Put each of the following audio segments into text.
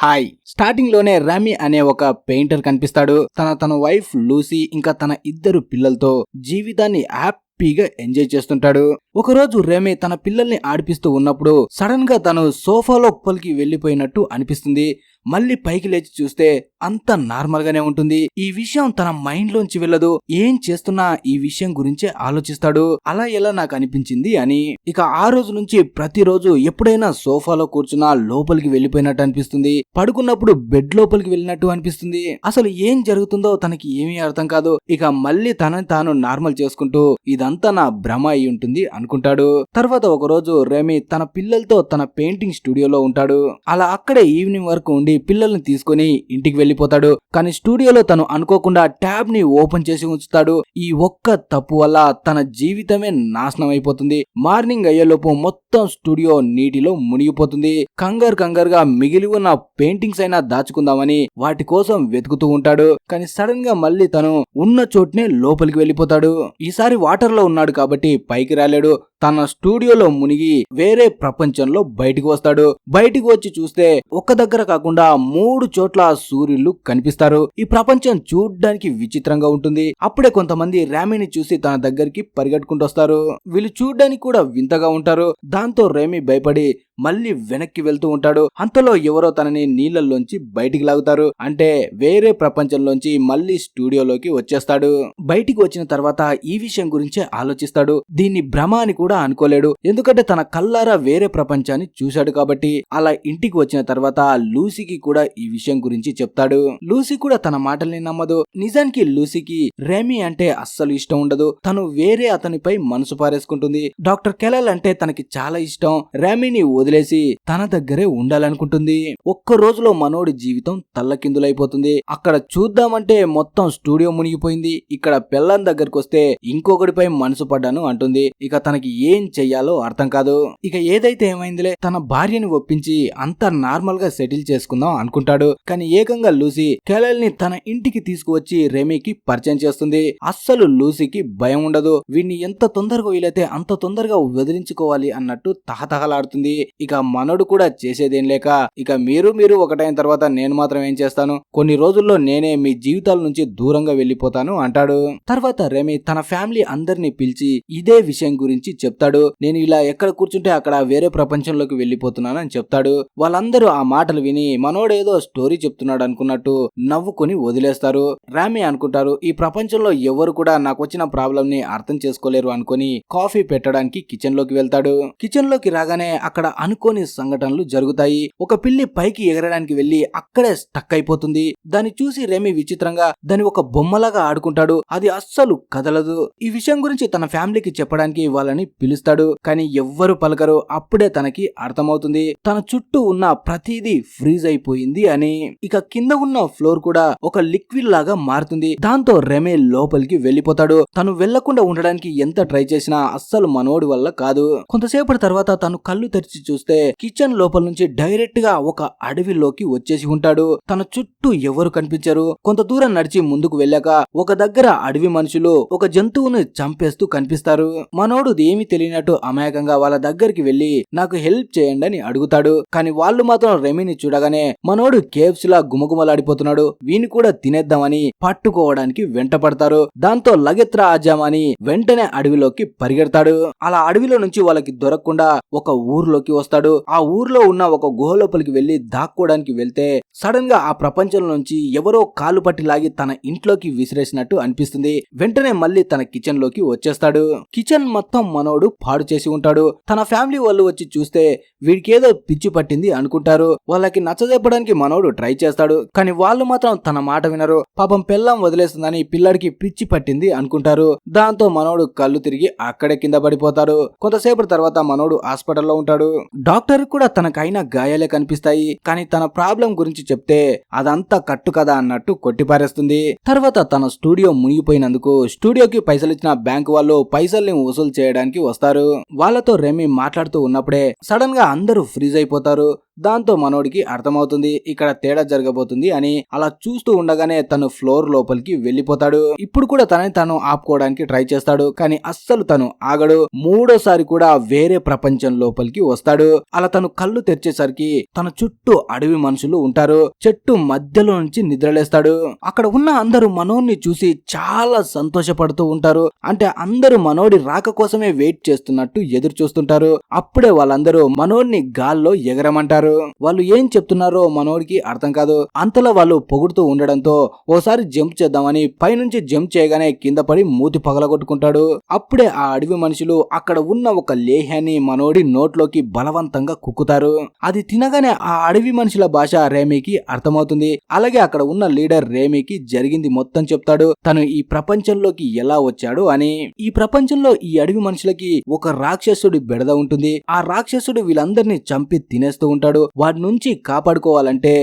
Hi. Starting లోనే ramie అనే ఒక పెయింటర్ కనిపిస్తాడు. తన వైఫ్ లూసీ ఇంకా తన ఇద్దరు పిల్లలతో జీవితాన్ని హ్యాపీగా ఎంజాయ్ చేస్తుంటాడు. ఒకరోజు రేమి తన పిల్లల్ని ఆడిపిస్తూ ఉన్నప్పుడు సడన్ గా తను సోఫా లోపలికి వెళ్లిపోయినట్టు అనిపిస్తుంది. మళ్ళీ పైకి లేచి చూస్తే అంత నార్మల్ గానే ఉంటుంది. ఈ విషయం తన మైండ్ లోంచి వెళ్ళదు. ఏం చేస్తున్నా ఈ విషయం గురించే ఆలోచిస్తాడు. అలా ఎలా నాకు అనిపించింది అని. ఇక ఆ రోజు నుంచి ప్రతిరోజు ఎప్పుడైనా సోఫాలో కూర్చున్నా లోపలికి వెళ్లిపోయినట్టు అనిపిస్తుంది. పడుకున్నప్పుడు బెడ్ లోపలికి వెళ్ళినట్టు అనిపిస్తుంది. అసలు ఏం జరుగుతుందో తనకి ఏమీ అర్థం కాదు. ఇక మళ్ళీ తనని తాను నార్మల్ చేసుకుంటూ ఇదంతా నా భ్రమ అయి ఉంటుంది అనుకుంటాడు. తర్వాత ఒక రోజు రేమి తన పిల్లలతో తన పెయింటింగ్ స్టూడియోలో ఉంటాడు. అలా అక్కడే ఈవినింగ్ వరకు ఉండి పిల్లల్ని తీసుకుని ఇంటికి వెళ్లిపోతాడు. కానీ స్టూడియోలో తను అనుకోకుండా ట్యాబ్ ని ఓపెన్ చేసి ఉంచుతాడు. ఈ ఒక్క తప్పు వల్ల తన జీవితమే నాశనం అయిపోతుంది. మార్నింగ్ అయ్యేలోపు మొత్తం స్టూడియో నీటిలో మునిగిపోతుంది. కంగారుగా మిగిలి ఉన్న పెయింటింగ్స్ అయినా దాచుకుందామని వాటి కోసం వెతుకుతూ ఉంటాడు. కానీ సడన్ గా మళ్ళీ తను ఉన్న చోటునే లోపలికి వెళ్లిపోతాడు. ఈసారి వాటర్ లో ఉన్నాడు కాబట్టి పైకి రాలేడు. తన స్టూడియోలో మునిగి వేరే ప్రపంచంలో బయటికి వస్తాడు. బయటికి వచ్చి చూస్తే ఒక్క దగ్గర కాకుండా 3 చోట్ల సూర్యులు కనిపిస్తారు. ఈ ప్రపంచం చూడ్డానికి విచిత్రంగా ఉంటుంది. అప్పుడే కొంతమంది రామీని చూసి తన దగ్గరికి పరిగెట్టుకుంటూ వస్తారు. వీళ్ళు చూడ్డానికి కూడా వింతగా ఉంటారు. దాంతో రేమి భయపడి మళ్ళీ వెనక్కి వెళ్తూ ఉంటాడు. అంతలో ఎవరో తనని నీళ్లలోంచి బయటికి లాగుతారు. అంటే వేరే ప్రపంచంలోంచి మళ్ళీ స్టూడియోలోకి వచ్చేస్తాడు. బయటికి వచ్చిన తర్వాత ఈ విషయం గురించే ఆలోచిస్తాడు. దీన్ని భ్రమ అని కూడా అనుకోలేడు. ఎందుకంటే తన కల్లారా వేరే ప్రపంచాన్ని చూశాడు కాబట్టి. అలా ఇంటికి వచ్చిన తర్వాత లూసీకి కూడా ఈ విషయం గురించి చెప్తాడు. లూసీ కూడా తన మాటల్ని నమ్మదు. నిజానికి లూసీకి రేమి అంటే అస్సలు ఇష్టం ఉండదు. తను వేరే అతనిపై మనసు పారేసుకుంటుంది. డాక్టర్ కెలల్ అంటే తనకి చాలా ఇష్టం. రేమిని వదిలేసి తన దగ్గరే ఉండాలనుకుంటుంది. ఒక్క రోజులో మనోడి జీవితం తల్లకిందులైపోతుంది. అక్కడ చూద్దామంటే మొత్తం స్టూడియో మునిగిపోయింది. ఇక్కడ పెళ్ళాం దగ్గరకు వస్తే ఇంకొకటిపై మనసు పడ్డాను అంటుంది. ఇక తనకి ఏం చెయ్యాలో అర్థం కాదు. ఇక ఏదైతే ఏమైందిలే, తన భార్యని ఒప్పించి అంతా నార్మల్ గా సెటిల్ చేసుకుందాం అనుకుంటాడు. కానీ ఏకంగా లూసీ కెలల్ ని తన ఇంటికి తీసుకువచ్చి రెమీకి పరిచయం చేస్తుంది. అస్సలు లూసీకి భయం ఉండదు. వీడిని ఎంత తొందరగా వీలైతే అంత తొందరగా వదిలించుకోవాలి అన్నట్టు తహతహలాడుతుంది. ఇక మనోడు కూడా చేసేదేం లేక ఇక మీరు ఒకటైన తర్వాత నేను మాత్రం ఏం చేస్తాను, కొన్ని రోజుల్లో నేనే మీ జీవితాల నుంచి దూరంగా వెళ్లిపోతాను అంటాడు. తర్వాత రెమీ తన ఫ్యామిలీ అందరినీ పిలిచి ఇదే విషయం గురించి చెప్తాడు. నేను ఇలా ఎక్కడ కూర్చుంటే అక్కడ వేరే ప్రపంచంలోకి వెళ్లిపోతున్నాను అని చెప్తాడు. వాళ్ళందరూ ఆ మాటలు విని మనోడేదో స్టోరీ చెప్తున్నాడు అనుకున్నట్టు నవ్వుకుని వదిలేస్తారు. రామీ అనుకుంటారు ఈ ప్రపంచంలో ఎవరు కూడా నాకు వచ్చిన ప్రాబ్లం ని అర్థం చేసుకోలేరు అనుకుని కాఫీ పెట్టడానికి కిచెన్ లోకి వెళ్తాడు. కిచెన్ లోకి రాగానే అక్కడ అనుకోని సంఘటనలు జరుగుతాయి. ఒక పిల్లి పైకి ఎగరడానికి వెళ్లి అక్కడే స్టక్ అయిపోతుంది. దాన్ని చూసి రెమీ విచిత్రంగా దాని ఒక బొమ్మలాగా ఆడుకుంటాడు. అది అస్సలు కదలదు. ఈ విషయం గురించి తన ఫ్యామిలీకి చెప్పడానికి వాళ్ళని పిలుస్తాడు. కానీ ఎవ్వరు పలకరు. అప్పుడే తనకి అర్థమవుతుంది తన చుట్టూ ఉన్న ప్రతిదీ ఫ్రీజ్ అయిపోయింది అని. ఇక కింద ఉన్న ఫ్లోర్ కూడా ఒక లిక్విడ్ లాగా మారుతుంది. దాంతో రెమీ లోపలికి వెళ్లిపోతాడు. తను వెళ్లకుండా ఉండడానికి ఎంత ట్రై చేసినా అస్సలు మనోడి వల్ల కాదు. కొంతసేపటి తర్వాత తను కళ్ళు తెరిచి చూస్తే కిచెన్ లోపల నుంచి డైరెక్ట్ గా ఒక అడవిలోకి వచ్చేసి ఉంటాడు. తన చుట్టూ ఎవరు కనిపించారు. కొంత దూరం నడిచి ముందుకు వెళ్ళాక ఒక దగ్గర అడవి మనుషులు ఒక జంతువును చంపేస్తూ కనిపిస్తారు. మనోడు ఏమీ తెలియనట్టు అమాయకంగా వాళ్ళ దగ్గరికి వెళ్లి నాకు హెల్ప్ చేయండి అని అడుగుతాడు. కానీ వాళ్ళు మాత్రం రెమీని చూడగానే మనోడు కేవ్స్ లా గుమగుమలాడిపోతున్నాడు, వీని కూడా తినేద్దామని పట్టుకోవడానికి వెంట పడతారు. దాంతో లగెత్రా ఆజామని వెంటనే అడవిలోకి పరిగెడతాడు. అలా అడవిలో నుంచి వాళ్ళకి దొరకకుండా ఒక ఊర్లోకి వస్తాడు. ఆ ఊర్లో ఉన్న ఒక గుహ లోపలికి వెళ్లి దాక్కోవడానికి వెళ్తే సడన్ గా ఆ ప్రపంచం నుంచి ఎవరో కాలు పట్టి లాగి తన ఇంట్లోకి విసిరేసినట్టు అనిపిస్తుంది. వెంటనే మళ్ళీ తన కిచెన్ లోకి వచ్చేస్తాడు. కిచెన్ మొత్తం మనోడు పాడు చేసి ఉంటాడు. తన ఫ్యామిలీ వాళ్ళు వచ్చి చూస్తే వీడికి ఏదో పిచ్చి పట్టింది అనుకుంటారు. వాళ్ళకి నచ్చజెప్పడానికి మనోడు ట్రై చేస్తాడు. కానీ వాళ్ళు మాత్రం తన మాట వినరు. పాపం పెళ్ళాం వదిలేస్తుందని పిల్లాడికి పిచ్చి పట్టింది అనుకుంటారు. దాంతో మనోడు కళ్ళు తిరిగి అక్కడే కింద పడిపోతారు. కొంతసేపటి తర్వాత మనోడు హాస్పిటల్లో ఉంటాడు. డాక్టర్ కూడా తనకైనా గాయాలే కనిపిస్తాయి. కానీ తన ప్రాబ్లం గురించి చెప్తే అదంతా కట్టు కదా అన్నట్టు కొట్టిపారేస్తుంది. తర్వాత తన స్టూడియో మునిగిపోయినందుకు స్టూడియోకి పైసలు ఇచ్చిన బ్యాంకు వాళ్ళు పైసల్ని వసూలు చేయడానికి వస్తారు. వాళ్ళతో రెమీ మాట్లాడుతూ ఉన్నప్పుడే సడన్ గా అందరూ ఫ్రీజ్ అయిపోతారు. దాంతో మనోడికి అర్థమవుతుంది ఇక్కడ తేడా జరగబోతుంది అని. అలా చూస్తూ ఉండగానే తను ఫ్లోర్ లోపలికి వెళ్లిపోతాడు. ఇప్పుడు కూడా తనని తాను ఆపుకోవడానికి ట్రై చేస్తాడు, కానీ అస్సలు తను ఆగడు. మూడోసారి కూడా వేరే ప్రపంచం లోపలికి వస్తాడు. అలా తను కళ్ళు తెరిచేసరికి తన చుట్టూ అడవి మనుషులు ఉంటారు. చెట్టు మధ్యలో నుంచి నిద్రలేస్తాడు. అక్కడ ఉన్న అందరూ మనోడిని చూసి చాలా సంతోషపడుతూ ఉంటారు. అంటే అందరూ మనోడి రాక కోసమే వెయిట్ చేస్తున్నట్టు ఎదురు చూస్తుంటారు. అప్పుడే వాళ్ళందరూ మనోడిని గాల్లో ఎగరమంటారు. వాళ్ళు ఏం చెప్తున్నారో మనోడికి అర్థం కాదు. అంతలో వాళ్ళు పొగుడుతూ ఉండడంతో ఓసారి జంప్ చేద్దామని పైనుంచి జంప్ చేయగానే కింద పడి మూతి పగలగొట్టుకుంటాడు. అప్పుడే ఆ అడవి మనుషులు అక్కడ ఉన్న ఒక లేహ్యాన్ని మనోడి నోట్లోకి బలవంతంగా కుక్కుతారు. అది తినగానే ఆ అడవి మనుషుల భాష రేమీకి అర్థమవుతుంది. అలాగే అక్కడ ఉన్న లీడర్ రేమీకి జరిగింది మొత్తం చెప్తాడు, తను ఈ ప్రపంచంలోకి ఎలా వచ్చాడు అని. ఈ ప్రపంచంలో ఈ అడవి మనుషులకి ఒక రాక్షసుడి బెడద ఉంటుంది. ఆ రాక్షసుడు వీళ్ళందరినీ చంపి తినేస్తూ ఉంటాడు. వాడి నుంచి కాపాడుకోవాలంటే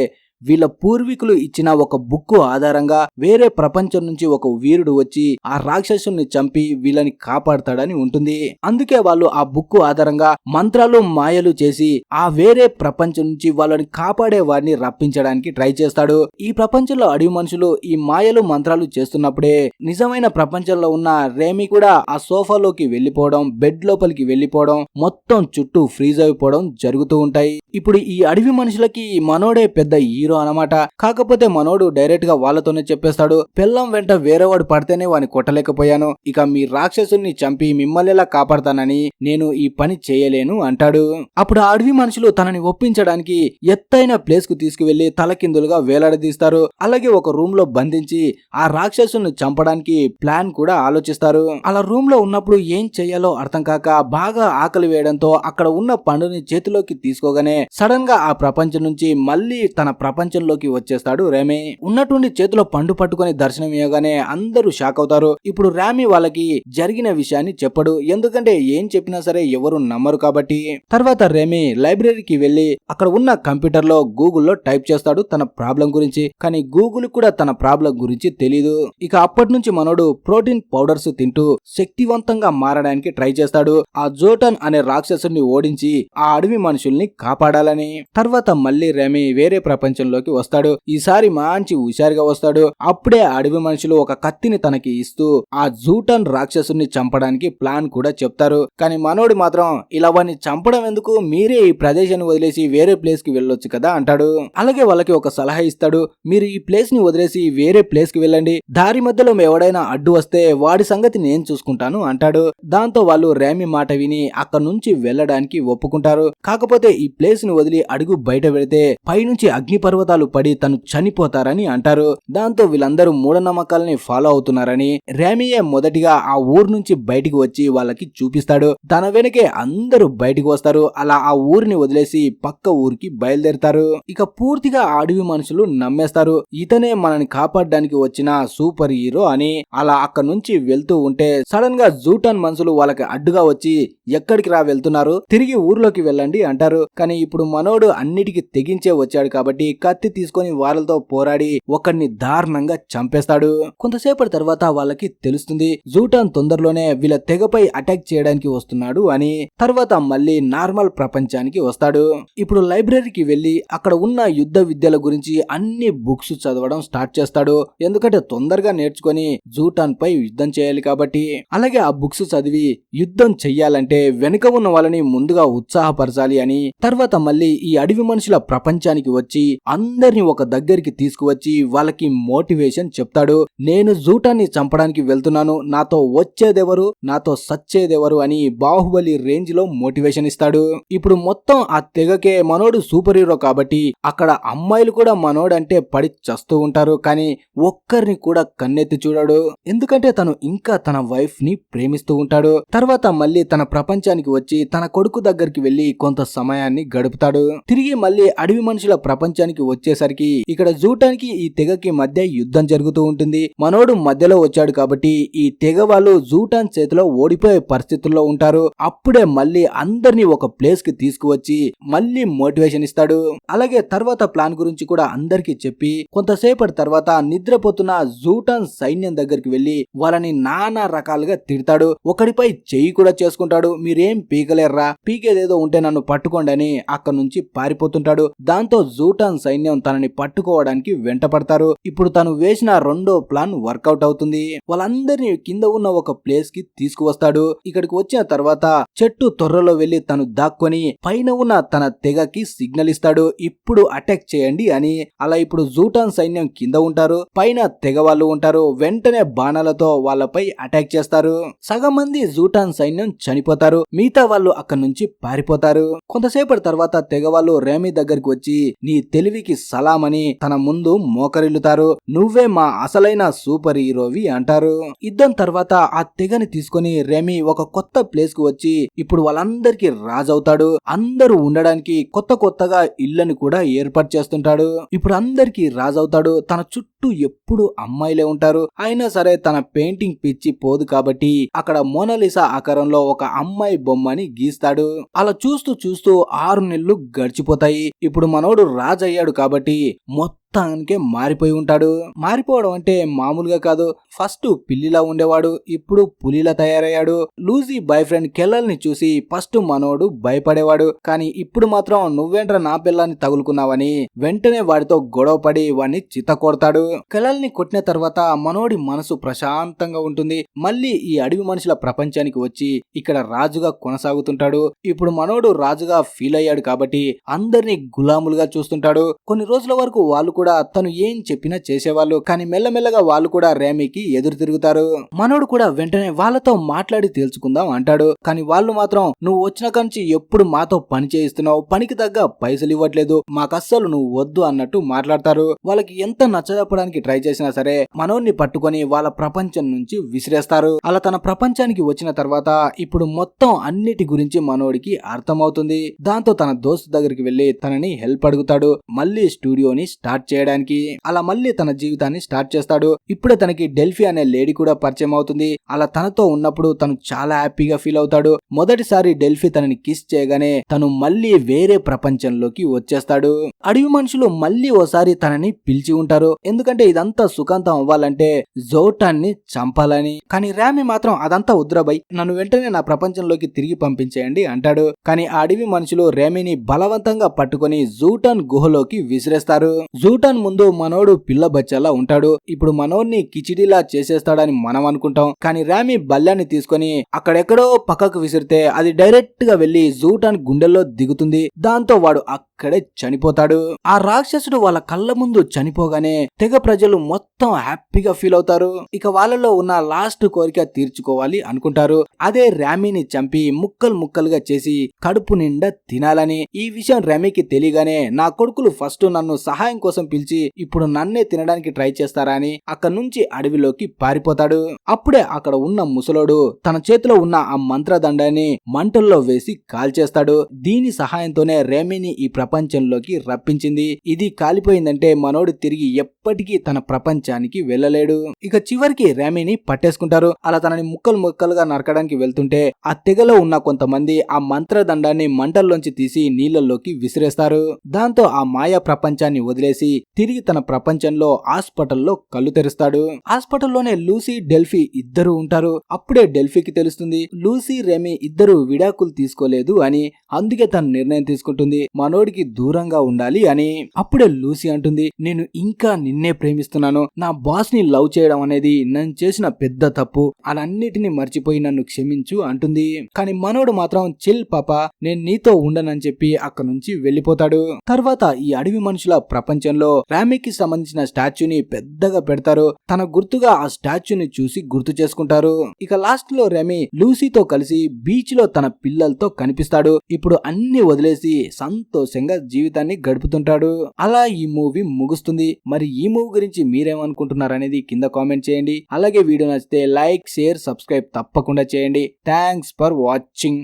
వీళ్ళ పూర్వీకులు ఇచ్చిన ఒక బుక్కు ఆధారంగా వేరే ప్రపంచం నుంచి ఒక వీరుడు వచ్చి ఆ రాక్షసుని చంపి వీళ్ళని కాపాడతాడని ఉంటుంది. అందుకే వాళ్ళు ఆ బుక్కు ఆధారంగా మంత్రాలు మాయలు చేసి ఆ వేరే ప్రపంచం నుంచి వాళ్ళని కాపాడే వారిని రప్పించడానికి ట్రై చేస్తాడు. ఈ ప్రపంచంలో అడవి మనుషులు ఈ మాయలు మంత్రాలు చేస్తున్నప్పుడే నిజమైన ప్రపంచంలో ఉన్న రేమి కూడా ఆ సోఫాలోకి వెళ్లిపోవడం, బెడ్ లోపలికి వెళ్లిపోవడం, మొత్తం చుట్టూ ఫ్రీజ్ అయిపోవడం జరుగుతూ ఉంటాయి. ఇప్పుడు ఈ అడవి మనుషులకి మనోడే పెద్ద హీరో అన్నమాట. కాకపోతే మనోడు డైరెక్ట్ గా వాళ్ళతోనే చెప్పేస్తాడు, పెళ్ళం వెంట వేరేవాడు పడితేనే వాని కొట్టలేకపోయాను, ఇక మీ రాక్షసుని చంపి మిమ్మల్ని ఎలా కాపాడతానని నేను ఈ పని చేయలేను అంటాడు. అప్పుడు ఆ అడవి మనుషులు తనని ఒప్పించడానికి ఎత్తైన ప్లేస్ కు తీసుకువెళ్లి తలకిందులుగా వేలాడదీస్తారు. అలాగే ఒక రూమ్ లో బంధించి ఆ రాక్షసుని చంపడానికి ప్లాన్ కూడా ఆలోచిస్తారు. అలా రూమ్ లో ఉన్నప్పుడు ఏం చెయ్యాలో అర్థం కాక బాగా ఆకలి వేయడంతో అక్కడ ఉన్న పండుని చేతిలోకి తీసుకోగానే సడన్ గా ఆ ప్రపంచం నుంచి మళ్ళీ తన ప్రపంచంలోకి వచ్చేస్తాడు రేమి. ఉన్నటువంటి చేతిలో పండు పట్టుకుని దర్శనం ఇవ్వగానే అందరూ షాక్ అవుతారు. ఇప్పుడు రామి వాళ్ళకి జరిగిన విషయాన్ని చెప్పడు, ఎందుకంటే ఏం చెప్పినా సరే ఎవరు నమ్మరు కాబట్టి. తర్వాత రేమి లైబ్రరీకి వెళ్లి అక్కడ ఉన్న కంప్యూటర్ లో గూగుల్లో టైప్ చేస్తాడు తన ప్రాబ్లం గురించి. కానీ గూగుల్ కూడా తన ప్రాబ్లం గురించి తెలీదు. ఇక అప్పటి నుంచి మనోడు ప్రోటీన్ పౌడర్స్ తింటూ శక్తివంతంగా మారడానికి ట్రై చేస్తాడు, ఆ జోటన్ అనే రాక్షసుని ఓడించి ఆ అడవి మనుషుల్ని కాపాడాలని. తర్వాత మళ్ళీ రేమి వేరే ప్రపంచంలోకి వస్తాడు. ఈసారి మంచి హుషారుగా వస్తాడు. అప్పుడే అడవి మనుషులు ఒక కత్తిని తనకి ఇస్తూ ఆ జూటన్ రాక్షసుని చంపడానికి ప్లాన్ కూడా చెప్తారు. కానీ మనోడు మాత్రం ఇలా వాడిని చంపడం ఎందుకు, మీరే ఈ ప్రదేశాన్ని వదిలేసి వేరే ప్లేస్ కి వెళ్ళొచ్చు కదా అంటాడు. అలాగే వాళ్ళకి ఒక సలహా ఇస్తాడు, మీరు ఈ ప్లేస్ ని వదిలేసి వేరే ప్లేస్ కి వెళ్ళండి, దారి మధ్యలో ఎవడైనా అడ్డు వస్తే వాడి సంగతి నేను చూసుకుంటాను అంటాడు. దాంతో వాళ్ళు రేమి మాట విని అక్కడ నుంచి వెళ్ళడానికి ఒప్పుకుంటారు. కాకపోతే ఈ ప్లేస్ ని వదిలి అడుగు బయట పెడితే పైనుంచి అగ్నిపర్వతాలు పడి తను చనిపోతారని అంటారు. దాంతో వీళ్ళందరూ మూఢనమ్మకాలని ఫాలో అవుతున్నారని రేమియే మొదటిగా ఆ ఊరు నుంచి బయటికి వచ్చి వాళ్ళకి చూపిస్తాడు. తన వెనకే అందరూ బయటికి వస్తారు. అలా ఆ ఊరిని వదిలేసి పక్క ఊరికి బయలుదేరతారు. ఇక పూర్తిగా ఆ అడవి మనుషులు నమ్మేస్తారు, ఇతనే మనని కాపాడడానికి వచ్చిన సూపర్ హీరో అని. అలా అక్కడ నుంచి వెళ్తూ ఉంటే సడన్ గా జూటన్ మనుషులు వాళ్ళకి అడ్డుగా వచ్చి ఎక్కడికి రా వెళ్తున్నారు, తిరిగి ఊర్లోకి వెళ్ళండి అంటారు. కానీ ఇప్పుడు మనోడు అన్నిటికీ తెగించే వచ్చాడు కాబట్టి కత్తి తీసుకొని వాళ్ళతో పోరాడి ఒకరిని దారుణంగా చంపేస్తాడు. కొంతసేపటి తర్వాత వాళ్ళకి తెలుస్తుంది జూటాన్ తొందరలోనే వీళ్ళ తెగపై అటాక్ చేయడానికి వస్తున్నాడు అని. తర్వాత మళ్ళీ నార్మల్ ప్రపంచానికి వస్తాడు. ఇప్పుడు లైబ్రరీకి వెళ్లి అక్కడ ఉన్న యుద్ధ విద్యల గురించి అన్ని బుక్స్ చదవడం స్టార్ట్ చేస్తాడు, ఎందుకంటే తొందరగా నేర్చుకొని జూటాన్ పై యుద్ధం చేయాలి కాబట్టి. అలాగే ఆ బుక్స్ చదివి యుద్ధం చెయ్యాలంటే వెనుక ఉన్న వాళ్ళని ముందుగా ఉత్సాహపరచాలి అని. తర్వాత మళ్ళీ ఈ అడవి మనుషుల ప్రపంచానికి వచ్చి అందరిని ఒక దగ్గరికి తీసుకువచ్చి వాళ్ళకి మోటివేషన్ చెప్తాడు. నేను జూటాన్ని చంపడానికి వెళ్తున్నాను, నాతో వచ్చేదెవరు, నాతో సచ్చేదెవరు అని బాహుబలి రేంజ్ లో మోటివేషన్ ఇస్తాడు. ఇప్పుడు మొత్తం ఆ తెగకే మనోడు సూపర్ హీరో కాబట్టి అక్కడ అమ్మాయిలు కూడా మనోడంటే పడి చస్తూ ఉంటారు. కానీ ఒక్కరిని కూడా కన్నెత్తి చూడడు, ఎందుకంటే తను ఇంకా తన వైఫ్ ని ప్రేమిస్తూ ఉంటాడు. తర్వాత మళ్ళీ తన ప్రపంచానికి వచ్చి తన కొడుకు దగ్గరికి వెళ్లి కొంత సమయాన్ని గడుపుతాడు. తిరిగి మళ్ళీ అడవి మనుషుల ప్రపంచానికి దగ్గరికి వచ్చేసరికి ఇక్కడ జూటాన్కి ఈ తెగకి మధ్య యుద్ధం జరుగుతూ ఉంటుంది. మనోడు మధ్యలో వచ్చాడు కాబట్టి ఈ తెగ వాళ్ళు జూటాన్ చేతిలో ఓడిపోయే పరిస్థితుల్లో ఉంటారు. అప్పుడే మళ్ళీ అందరినీ ఒక ప్లేస్ కి తీసుకువచ్చి మళ్ళీ మోటివేషన్ ఇస్తాడు. అలాగే తర్వాత ప్లాన్ గురించి కూడా అందరికి చెప్పి కొంతసేపటి తర్వాత నిద్రపోతున్న జూటాన్ సైన్యం దగ్గరికి వెళ్లి వాళ్ళని నానా రకాలుగా తిడతాడు. ఒకడిపై చెయ్యి కూడా చేసుకుంటాడు. మీరేం పీకలేర్రా, పీకేదేదో ఉంటే నన్ను పట్టుకోండి అని అక్కడ నుంచి పారిపోతుంటాడు. దాంతో జూటాన్ సైన్యం తనని పట్టుకోవడానికి వెంట పడతారు. ఇప్పుడు తను వేసిన రెండో ప్లాన్ వర్కౌట్ అవుతుంది. వాళ్ళందరినీ కింద ఉన్న ఒక ప్లేస్ కి తీసుకువస్తాడు. ఇక్కడికి వచ్చిన తర్వాత చెట్టు తొర్రలో వెళ్లి తను దాక్కొని పైన ఉన్న తన తెగకి సిగ్నల్ ఇస్తాడు, ఇప్పుడు అటాక్ చేయండి అని. అలా ఇప్పుడు జూటాన్ సైన్యం కింద ఉంటారు, పైన తెగ వాళ్ళు ఉంటారు. వెంటనే బాణాలతో వాళ్ళపై అటాక్ చేస్తారు. సగం మంది జూటాన్ సైన్యం చనిపోతారు, మిగతా వాళ్ళు అక్కడి నుంచి పారిపోతారు. కొంతసేపటి తర్వాత తెగ వాళ్ళు రేమి దగ్గరికి వచ్చి నీ తెలివికి సలాం అని తన ముందు మోకరిల్లుతారు. నువ్వే మా అసలైన సూపర్ హీరోవి అంటారు. యుద్ధం తర్వాత ఆ తెగని తీసుకుని రేమి ఒక కొత్త ప్లేస్ కు వచ్చి ఇప్పుడు వాళ్ళందరికీ రాజవుతాడు. అందరూ ఉండడానికి కొత్తగా ఇళ్లను కూడా ఏర్పాటు చేస్తుంటాడు. ఇప్పుడు అందరికీ రాజవుతాడు. తన చుట్టూ ఎప్పుడు అమ్మాయిలే ఉంటారు. అయినా సరే తన పెయింటింగ్ పిచ్చి పోదు కాబట్టి అక్కడ మోనాలిసా ఆకారంలో ఒక అమ్మాయి బొమ్మని గీస్తాడు. అలా చూస్తూ 6 నెలలు గడిచిపోతాయి. ఇప్పుడు మనోడు రాజు అయ్యాడు కాబట్టి మొత్తానికే మారిపోయి ఉంటాడు. మారిపోవడం అంటే మామూలుగా కాదు. ఫస్ట్ పిల్లిలా ఉండేవాడు, ఇప్పుడు పులిలా తయారయ్యాడు. లూసీ బాయ్ ఫ్రెండ్ కెల్లల్ని చూసి ఫస్ట్ మనోడు భయపడేవాడు, కానీ ఇప్పుడు మాత్రం నువ్వేంట్రా నా పిల్లాన్ని తగులుకున్నావని వెంటనే వాడితో గొడవ పడి వాడిని చితకొడతాడు. కెల్లల్ని కొట్టిన తర్వాత మనోడి మనసు ప్రశాంతంగా ఉంటుంది. మళ్ళీ ఈ అడవి మనుషుల ప్రపంచానికి వచ్చి ఇక్కడ రాజుగా కొనసాగుతుంటాడు. ఇప్పుడు మనోడు రాజుగా ఫీల్ అయ్యాడు కాబట్టి అందరినీ గులాములుగా చూస్తుంటాడు. కొన్ని రోజుల వరకు వాళ్ళు కూడా తను ఏం చెప్పినా చేసేవాళ్ళు, కానీ మెల్లమెల్లగా వాళ్ళు కూడా రేమికి ఎదురు తిరుగుతారు. మనోడు కూడా వెంటనే వాళ్ళతో మాట్లాడి తెలుసుకుందాం అంటాడు. కానీ వాళ్ళు మాత్రం నువ్వు వచ్చిన కంచి ఎప్పుడు మాతో పని చేయిస్తున్నావు, పనికి తగ్గ పైసలు ఇవ్వట్లేదు, మాకస్సలు నువ్వు వద్దు అన్నట్టు మాట్లాడతారు. వాళ్ళకి ఎంత నచ్చజెప్పడానికి ట్రై చేసినా సరే మనోడిని పట్టుకొని వాళ్ళ ప్రపంచం నుంచి విసిరేస్తారు. అలా తన ప్రపంచానికి వచ్చిన తర్వాత ఇప్పుడు మొత్తం అన్నిటి గురించి మనోడికి అర్థమవుతుంది. దాంతో తన దోస్తు దగ్గరికి వెళ్లి తనని హెల్ప్ అడుగుతాడు మళ్ళీ స్టూడియోని స్టార్ట్ చేయడానికి. అలా మళ్ళీ తన జీవితాన్ని స్టార్ట్ చేస్తాడు. ఇప్పుడే తనకి డెల్ఫీ అనే లేడీ కూడా పరిచయం అవుతుంది. అలా తనతో ఉన్నప్పుడు తను చాలా హ్యాపీగా ఫీల్ అవుతాడు. మొదటిసారి డెల్ఫీ తనని కిస్ చేయగానే తను మళ్ళీ వేరే ప్రపంచంలోకి వచ్చేస్తాడు. అడవి మనుషులు మళ్ళీ ఓసారి తనని పిలిచి ఉంటారు, ఎందుకంటే ఇదంతా సుఖాంతం అవ్వాలంటే జోటాన్ని చంపాలని. కానీ ర్యామి మాత్రం అదంతా ఉద్రబై నన్ను వెంటనే నా ప్రపంచంలోకి తిరిగి పంపించేయండి అంటాడు. కానీ ఆ అడవి మనుషులు రేమిని బలవంతంగా పట్టుకొని జూటాన్ గుహలోకి విసిరేస్తారు. జూటాన్ ముందు మనోడు పిల్ల బచ్చలా ఉంటాడు. ఇప్పుడు మనోడ్ని కిచిడిలా చేసేస్తాడని మనం అనుకుంటాం, కానీ ర్యామి బల్లాన్ని తీసుకొని అక్కడెక్కడో పక్కకు విసిరితే అది డైరెక్ట్ గా వెళ్లి జూటాన్ గుండెల్లో దిగుతుంది. దాంతో వాడు అక్కడే చనిపోతాడు. ఆ రాక్షసుడు వాళ్ళ కళ్ళ ముందు చనిపోగానే తెగ ప్రజలు మొత్తం హ్యాపీగా ఫీల్ అవుతారు. ఇక వాళ్ళలో ఉన్న లాస్ట్ కోరిక తీర్చుకోవాలి అనుకుంటారు. అదే ర్యామీని చంపి ముక్కలు ముక్కలుగా చేసి కడుపు నిండా తినాలని. ఈ విషయం ర్యామీకి తెలియగానే నా కొడుకులు ఫస్ట్ నన్ను సహాయం కోసం పిలిచి ఇప్పుడు నన్నే తినడానికి ట్రై చేస్తారా అని అక్కడి నుంచి అడవిలోకి పారిపోతాడు. అప్పుడే అక్కడ ఉన్న ముసలోడు తన చేతిలో ఉన్న ఆ మంత్రదండాన్ని మంటల్లో వేసి కాల్చేస్తాడు. దీని సహాయంతోనే రేమిని ఈ ప్రపంచంలోకి రప్పించింది. ఇది కాలిపోయిందంటే మనోడు తిరిగి ఎప్పటికీ తన ప్రపంచానికి వెళ్ళలేడు. ఇక చివరికి రేమిని పట్టేసుకుంటారు. అలా తనని ముక్కలు ముక్కలుగా నరకడానికి వెళ్తుంటే ఆ తెగలో ఉన్న కొంతమంది ఆ మంత్రదండాన్ని మంటల్లోంచి తీసి నీళ్లలోకి విసిరేస్తారు. దాంతో ఆ మాయా ప్రపంచాన్ని వదిలేసి తిరిగి తన ప్రపంచంలో హాస్పిటల్లో కళ్ళు తెరుస్తాడు. హాస్పిటల్లోనే లూసీ డెల్ఫీ ఇద్దరు ఉంటారు. అప్పుడే డెల్ఫీకి తెలుస్తుంది లూసీ రేమి ఇద్దరు విడాకులు తీసుకోలేదు అని. అందుకే తన నిర్ణయం తీసుకుంటుంది మనోడికి దూరంగా ఉండాలి అని. అప్పుడే లూసీ అంటుంది, నేను ఇంకా నిన్నే ప్రేమిస్తున్నాను, నా బాస్ ని లవ్ చేయడం అనేది నేను చేసిన పెద్ద తప్పు, అలన్నిటిని మర్చిపోయి నన్ను క్షమించు అంటుంది. కానీ మనోడు మాత్రం చిల్ పాపా, నేను నీతో ఉండనని చెప్పి అక్కడ నుంచి వెళ్లిపోతాడు. తర్వాత ఈ అడవి మనుషుల ప్రపంచంలో ర్యామికి సంబంధించిన స్టాచ్యూని పెద్దగా పెడతారు. తన గుర్తుగా ఆ స్టాచ్యూని చూసి గుర్తు చేసుకుంటారు. ఇక లాస్ట్ లో రెమి లూసీతో కలిసి బీచ్ లో తన పిల్లలతో కనిపిస్తాడు. ఇప్పుడు అన్ని వదిలేసి సంతోషంగా జీవితాన్ని గడుపుతుంటాడు. అలా ఈ మూవీ ముగుస్తుంది. మరి ఈ మూవీ గురించి మీరేమనుకుంటున్నారు అనేది కింద కామెంట్ చేయండి. అలాగే వీడియో నచ్చితే లైక్, షేర్, సబ్స్క్రైబ్ తప్పకుండా చేయండి. Thanks for watching.